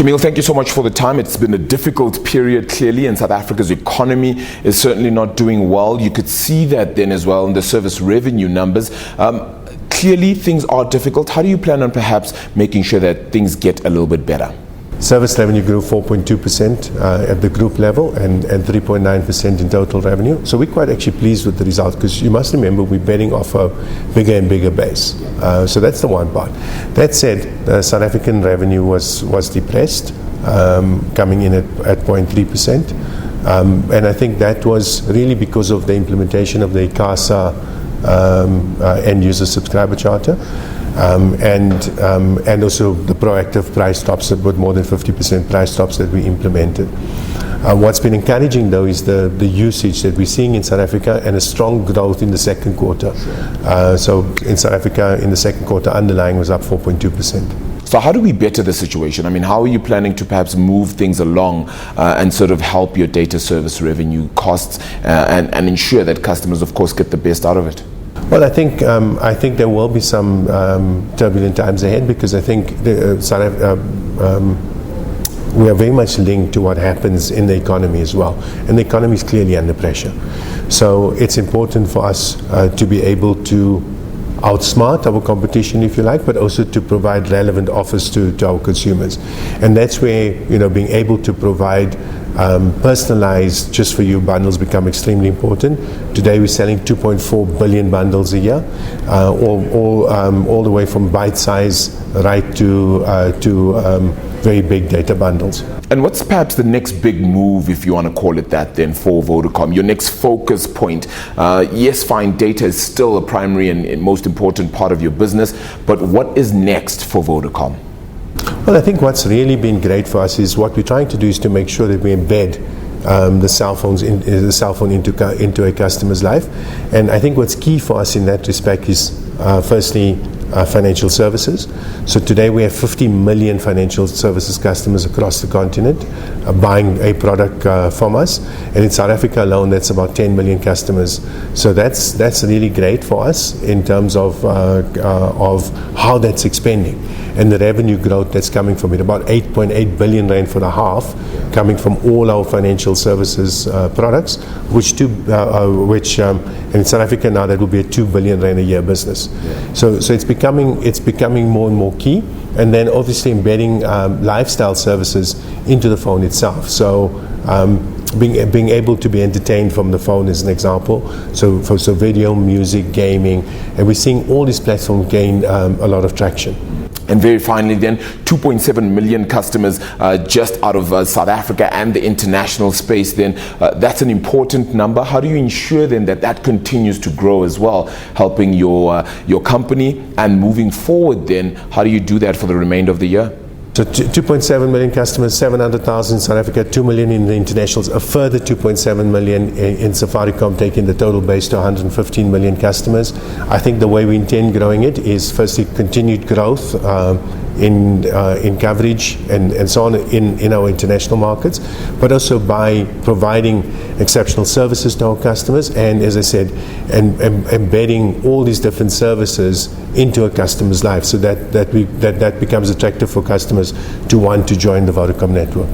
Shameel, thank you so much for the time. It's been a difficult period, clearly, and South Africa's economy is certainly not doing well. You could see that then as well in the service revenue numbers. Clearly, things are difficult. How do you plan on perhaps making sure that things get a little bit better? Service revenue grew 4.2% at the group level and 3.9% in total revenue. So we're quite actually pleased with the result, because you must remember we're betting off a bigger and bigger base. So that's the one part. That said, the South African revenue was depressed, coming in at 0.3%. And I think that was really because of the implementation of the ICASA end user subscriber charter. And also the proactive price stops with more than 50% price stops that we implemented. What's been encouraging though is the usage that we're seeing in South Africa, and a strong growth in the second quarter. So in South Africa in the second quarter, underlying was up 4.2%. So how do we better the situation? I mean, how are you planning to perhaps move things along and sort of help your data service revenue costs and ensure that customers, of course, get the best out of it? Well, I think there will be some turbulent times ahead, because I think we are very much linked to what happens in the economy as well, and the economy is clearly under pressure. So it's important for us to be able to outsmart our competition, if you like, but also to provide relevant offers to our consumers. And that's where, being able to provide personalized, just for you bundles become extremely important. Today we're selling 2.4 billion bundles a year, all the way from bite size right to very big data bundles. And what's perhaps the next big move, if you want to call it that, then for Vodacom? Your next focus point? Yes, fine, data is still a primary and most important part of your business, but what is next for Vodacom? Well, I think what's really been great for us is what we're trying to do is to make sure that we embed the cell phone into a customer's life. And I think what's key for us in that respect is firstly financial services. So today we have 50 million financial services customers across the continent buying a product from us, and in South Africa alone that's about 10 million customers. So that's really great for us in terms of how that's expanding and the revenue growth that's coming from it. About 8.8 billion rand for the half coming from all our financial services products, which in South Africa now that will be a 2 billion rand a year business. Yeah. So it's becoming more and more key, and then obviously embedding lifestyle services into the phone itself. So being able to be entertained from the phone is an example. So video, music, gaming, and we're seeing all these platforms gain a lot of traction. And very finally then, 2.7 million customers just out of South Africa and the international space then. That's an important number. How do you ensure then that continues to grow as well, helping your company? And moving forward then, how do you do that for the remainder of the year? So 2.7 million customers, 700,000 in South Africa, 2 million in the internationals, a further 2.7 million in Safaricom, taking the total base to 115 million customers. I think the way we intend growing it is firstly continued growth in coverage and so on in our international markets, but also by providing exceptional services to our customers, and as I said, embedding all these different services into a customer's life, so that becomes attractive for customers to want to join the Vodacom network.